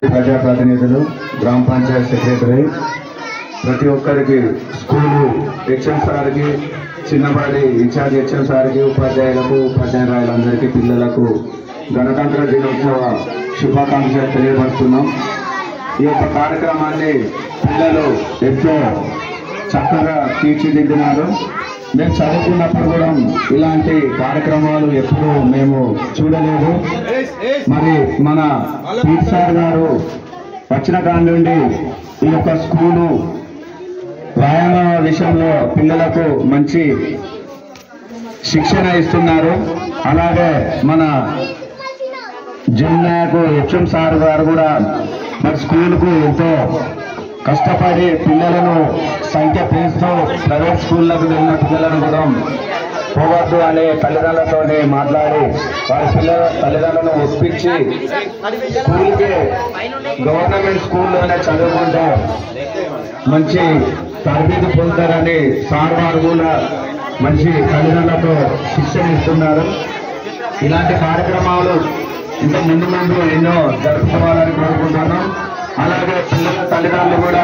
ప్రజాప్రతినిధులు, గ్రామ పంచాయత్ సెక్రటరీ, ప్రతి ఒక్కరికి స్కూలు హెచ్ఎం సార్కి, చిన్నపాటి ఇన్ఛార్జ్ హెచ్ఎం సార్కి, ఉపాధ్యాయులకు, ఉపాధ్యాయులందరికీ, పిల్లలకు గణతంత్ర దినోత్సవ శుభాకాంక్షలు తెలియపరుస్తున్నాం. ఈ యొక్క కార్యక్రమాన్ని పిల్లలు ఎంతో చక్కగా తీర్చిదిద్దినారు. మేము చదువుకున్నప్పుడు కూడా ఇలాంటి కార్యక్రమాలు ఎప్పుడూ మేము చూడలేదు. మరి మన పీట్ సార్ గారు వచ్చిన కాడి నుండి ఈ యొక్క స్కూలు వ్యాయామ విషయంలో పిల్లలకు మంచి శిక్షణ ఇస్తున్నారు. అలాగే మన జిమ్ నాయకు హెచ్ఎం సార్ గారు కూడా మరి స్కూల్కు ఎంతో కష్టపడి పిల్లలను సంఖ్య పెంచుతూ ప్రైవేట్ స్కూళ్ళకు వెళ్ళిన పిల్లలను కూడా పోవద్దు అనే తల్లిదండ్రులతో మాట్లాడి వారి పిల్లల తల్లిదండ్రులను ఒప్పించి స్కూల్కి గవర్నమెంట్ స్కూల్లోనే చదువుకుంటే మంచి తరబేతి పొందుతారని సార్ వారు కూడా మంచి తల్లిదండ్రులతో శిక్షణ ఇస్తున్నారు. ఇలాంటి కార్యక్రమాలు ఇంకా ముందు ముందు ఎన్నో జరుపుకోవాలని కోరుకుంటున్నాం. అలాగే పిల్లల తల్లిదండ్రులు కూడా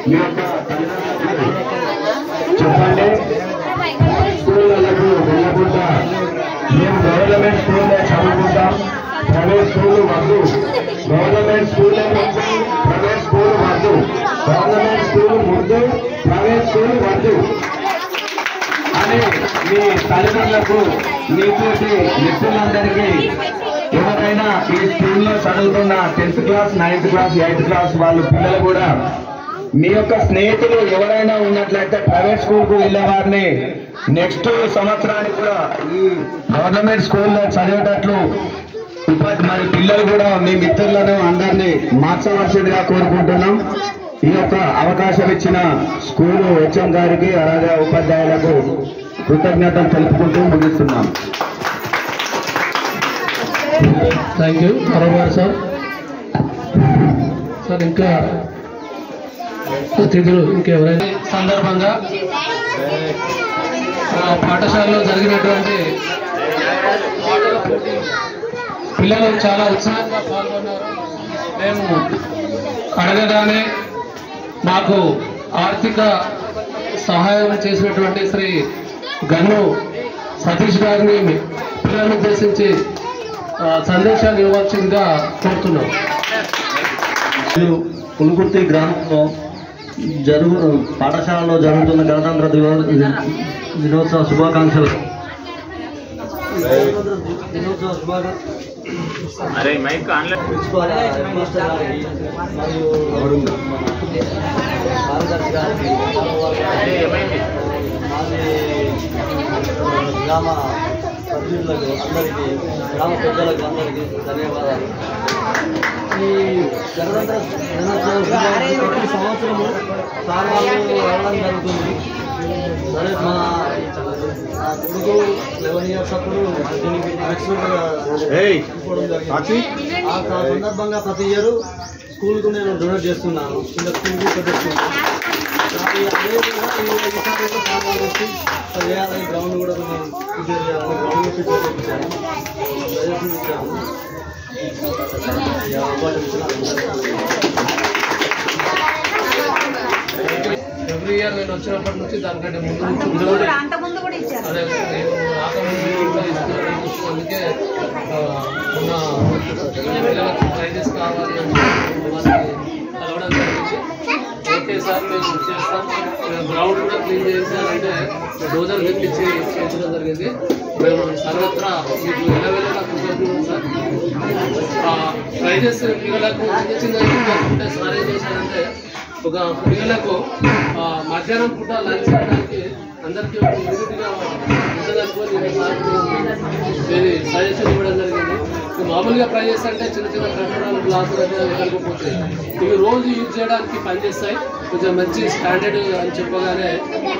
మీ యొక్క తల్లిదండ్రులకు చెప్పండి, స్కూళ్ళకు వెళ్ళకుండా మేము గవర్నమెంట్ స్కూల్లో చదువుకుంటాం, ప్రైవేట్ స్కూల్ వద్దు, గవర్నమెంట్ స్కూల్ ప్రైవేట్ స్కూల్ వద్దు, గవర్నమెంట్ స్కూల్ ముద్దు, ప్రైవేట్ స్కూల్ వద్దు అని మీ తల్లిదండ్రులకు, మీతోటి మిత్రులందరికీ ఎవరైనా ఈ స్కూల్లో చదువుతున్న 10th class, 9th class, 8th class వాళ్ళు పిల్లలు కూడా మీ యొక్క స్నేహితులు ఎవరైనా ఉన్నట్లయితే ప్రైవేట్ స్కూల్కు వెళ్ళే వారిని నెక్స్ట్ సంవత్సరానికి కూడా ఈ గవర్నమెంట్ స్కూల్లో చదివేటట్లు మరి పిల్లలు కూడా మీ మిత్రులను అందరినీ మార్చవలసిందిగా కోరుకుంటున్నాం. ఈ యొక్క అవకాశం ఇచ్చిన స్కూలు హెచ్ఎం గారికి అలాగే ఉపాధ్యాయులకు కృతజ్ఞతలు తెలుపుకుంటూ ముగిస్తున్నాం. Thank you. మరోమారు సార్ ఇంకా అతిథులు ఇంకెవరైనా సందర్భంగా పాఠశాలలో జరిగినటువంటి పిల్లలు చాలా ఉత్సాహంగా పాల్గొన్నారు. మేము అడగగానే మాకు ఆర్థిక సహాయం చేసినటువంటి శ్రీ గన్ను సతీష్ గారిని పిల్లలను ఉద్దేశించి సందేశాలు ఇవ్వాల్సిందిగా కోరుతున్నాం. పులుకుర్తి గ్రామంలో పాఠశాలలో జరుగుతున్న గణతంత్ర దినోత్సవ శుభాకాంక్షలు. ప్రిన్సిపాల్ హెడ్ మాస్టర్ గారికి మరియు కార్యదర్శి గారికి, గ్రామ సభ్యులకు అందరికీ, గ్రామ పెద్దలకు అందరికీ ధన్యవాదాలు. ఈ గణతంత్ర దినోత్సవం ప్రతి సంవత్సరము సార్ వాళ్ళు వెళ్ళడం జరుగుతుంది. సరే మా కొడుకు 11 years అప్పుడు దీనికి తీసుకోవడం జరిగింది. ఆ సందర్భంగా ప్రతి ఇయర్ స్కూల్కు నేను డొనేట్ చేస్తున్నాను. చిన్న స్కూల్కి పెద్ద స్కూల్ అదేవిధంగా ఈసారి సార్ వాళ్ళు వచ్చి చేయాలని గ్రౌండ్ కూడా ప్రిపేర్ చేయాలని గ్రౌండ్ ప్రిపేర్ చేయించాను. సజెషన్ ఇచ్చాము. ఎవ్రీ ఇయర్ నేను వచ్చినప్పటి నుంచి దానికంటే ముందు అదే నేను రాకముందు అందుకే ఉన్న పిల్లలకు ప్రైజెస్ కావాలి అని కలవడం జరిగింది. ఓకే సార్ మేము చేస్తాం, గ్రౌండ్ కూడా క్లీన్ చేశారంటే డోజర్ తెప్పించి చేయించడం జరిగింది. మేము సర్వత్రా మీకు వెళ్ళవేళ కృతజ్ఞతలు సార్. ప్రైజెస్ పిల్లలకు చిన్న చిన్న సార్ ఏం చేశారంటే ఒక పిల్లలకు మధ్యాహ్నం పూట లంచ్ చేయడానికి అందరికీ ఒక యూనిట్గా ఉంటుందనుకోని సజెషన్ ఇవ్వడం జరిగింది. మామూలుగా ప్రైజెస్ అంటే చిన్న చిన్న కట్టడాలు, గ్లాసులు అయితే వెళ్ళకపోతాయి. ఇవి రోజు యూజ్ చేయడానికి పనిచేస్తాయి. కొంచెం మంచి స్టాండర్డ్ అని చెప్పగానే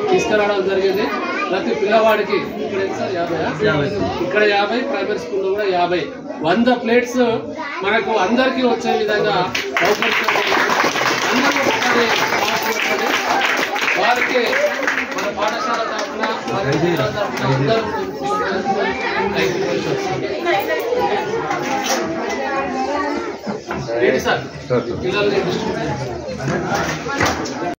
తీసుకురావడం జరిగింది. ప్రతి పిల్లవాడికి ఇక్కడ ఎంత సార్ 50, ఇక్కడ 50, ప్రైమరీ స్కూల్లో కూడా 50, 100 ప్లేట్స్ మనకు అందరికీ వచ్చే విధంగా వారికి మన పాఠశాల తరఫున అందరూ ఏంటి సార్ పిల్లల్ని డిస్ట్రిబ్యూట్